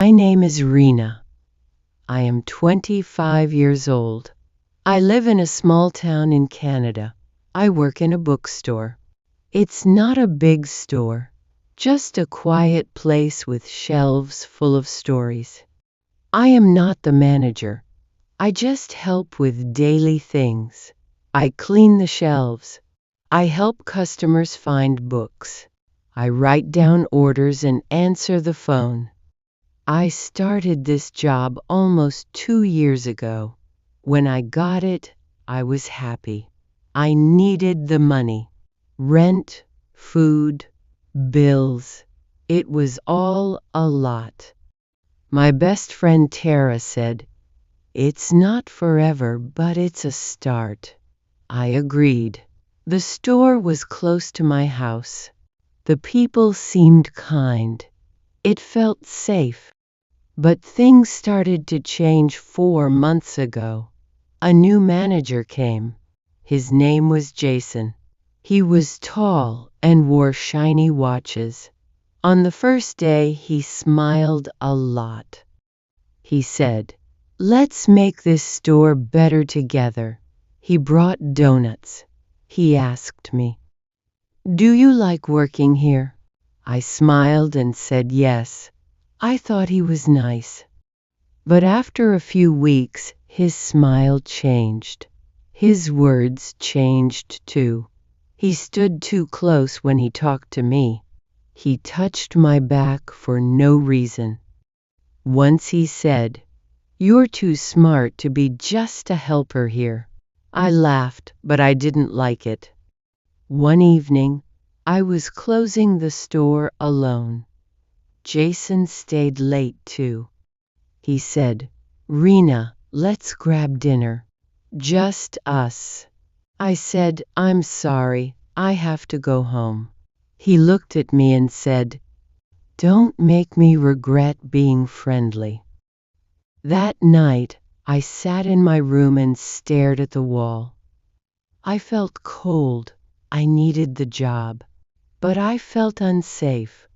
My name is Rena. I am 25 years old. I live in a small town in Canada. I work in a bookstore. It's not a big store, just a quiet place with shelves full of stories. I am not the manager. I just help with daily things. I clean the shelves. I help customers find books. I write down orders and answer the phone. I started this job almost 2 years ago. When I got it, I was happy. I needed the money. Rent, food, bills. It was all a lot. My best friend Tara said, "It's not forever, but it's a start." I agreed. The store was close to my house. The people seemed kind. It felt safe. But things started to change 4 months ago. A new manager came. His name was Jason. He was tall and wore shiny watches. On the first day, he smiled a lot. He said, "Let's make this store better together." He brought donuts. He asked me, "Do you like working here?" I smiled and said yes. I thought he was nice. But after a few weeks, his smile changed. His words changed too. He stood too close when he talked to me. He touched my back for no reason. Once he said, "You're too smart to be just a helper here." I laughed, but I didn't like it. One evening, I was closing the store alone. Jason stayed late too. He said, "Rena, let's grab dinner. Just us." I said, "I'm sorry, I have to go home." He looked at me and said, "Don't make me regret being friendly." That night, I sat in my room and stared at the wall. I felt cold. I needed the job. But I felt unsafe.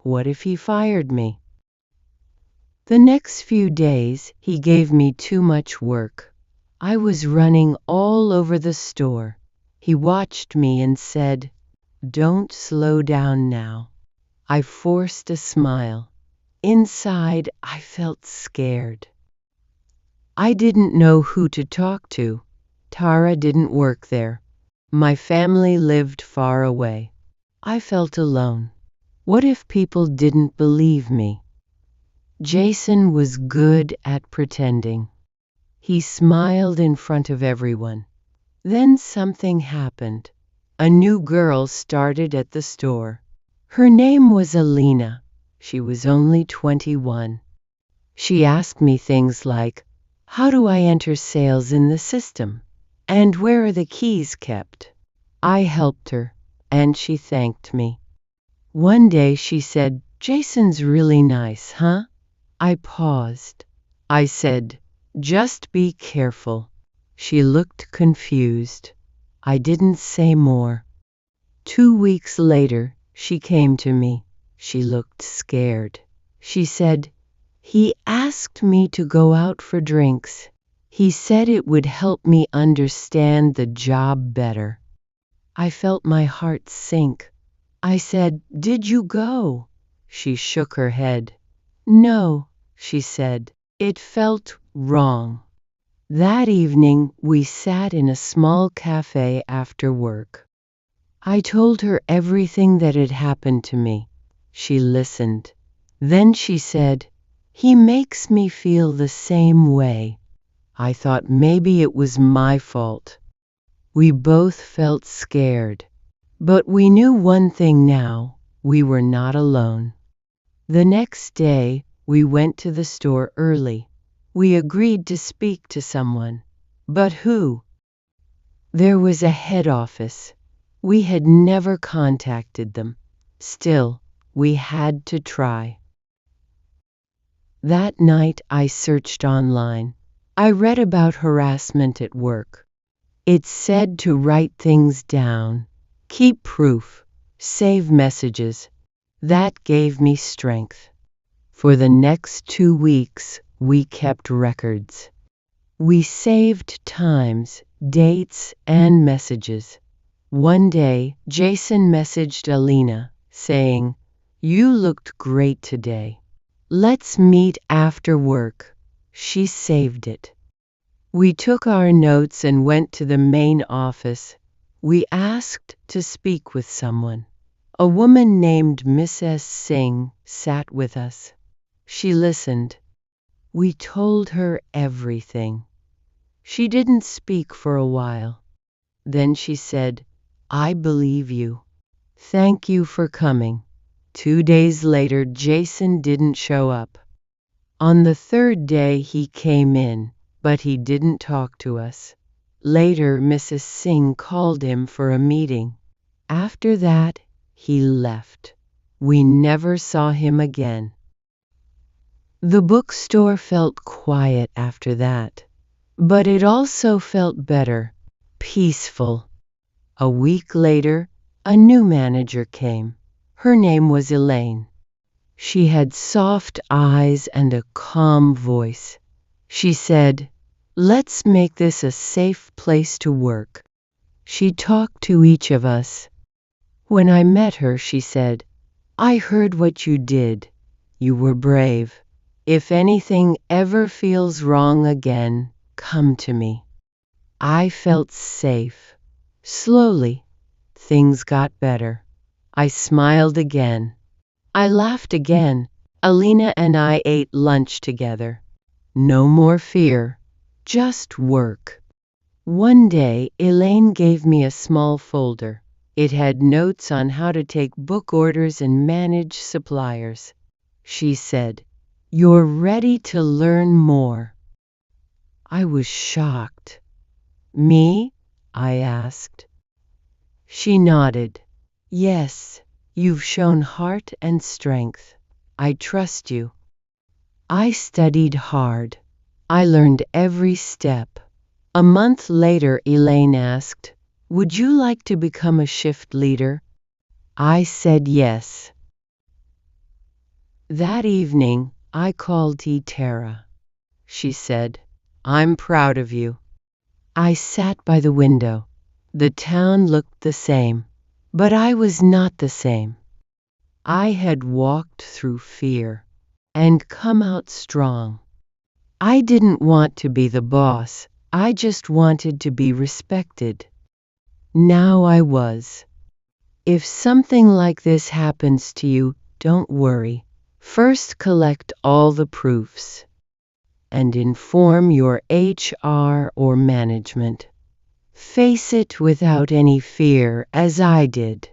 What if he fired me? The next few days, he gave me too much work. I was running all over the store. He watched me and said, "Don't slow down now." I forced a smile. Inside, I felt scared. I didn't know who to talk to. Tara didn't work there. My family lived far away. I felt alone. What if people didn't believe me? Jason was good at pretending. He smiled in front of everyone. Then something happened. A new girl started at the store. Her name was Alina. She was only 21. She asked me things like, "How do I enter sales in the system? And where are the keys kept?" I helped her, and she thanked me. One day she said, "Jason's really nice, huh?" I paused. I said, "Just be careful." She looked confused. I didn't say more. 2 weeks later, she came to me. She looked scared. She said, "He asked me to go out for drinks. He said it would help me understand the job better." I felt my heart sink. I said, "Did you go?" She shook her head. "No," she said. It felt wrong. That evening, we sat in a small cafe after work. I told her everything that had happened to me. She listened. Then she said, "He makes me feel the same way." I thought maybe it was my fault. We both felt scared. But we knew one thing now: we were not alone. The next day, we went to the store early. We agreed to speak to someone. But who? There was a head office. We had never contacted them. Still, we had to try. That night, I searched online. I read about harassment at work. It said to write things down, keep proof, save messages. That gave me strength. For the next 2 weeks, we kept records. We saved times, dates, and messages. One day, Jason messaged Alina, saying, "You looked great today. Let's meet after work." She saved it. We took our notes and went to the main office. We asked to speak with someone. A woman named Mrs. Singh sat with us. She listened. We told her everything. She didn't speak for a while. Then she said, "I believe you. Thank you for coming." 2 days later, Jason didn't show up. On the third day, he came in, but he didn't talk to us. Later, Mrs. Singh called him for a meeting. After that, he left. We never saw him again. The bookstore felt quiet after that, but it also felt better, peaceful. A week later, a new manager came. Her name was Elaine. She had soft eyes and a calm voice. She said, "Let's make this a safe place to work." She talked to each of us. When I met her, she said, "I heard what you did. You were brave. If anything ever feels wrong again, come to me." I felt safe. Slowly, things got better. I smiled again. I laughed again. Alina and I ate lunch together. No more fear, just work. One day, Elaine gave me a small folder. It had notes on how to take book orders and manage suppliers. She said, "You're ready to learn more." I was shocked. "Me?" I asked. She nodded. "Yes, you've shown heart and strength. I trust you." I studied hard. I learned every step. A month later, Elaine asked, "Would you like to become a shift leader?" I said yes. That evening, I called Tara. She said, "I'm proud of you." I sat by the window. The town looked the same, but I was not the same. I had walked through fear and come out strong. I didn't want to be the boss. I just wanted to be respected. Now I was. If something like this happens to you, don't worry. First, collect all the proofs and inform your HR or management. Face it without any fear, as I did.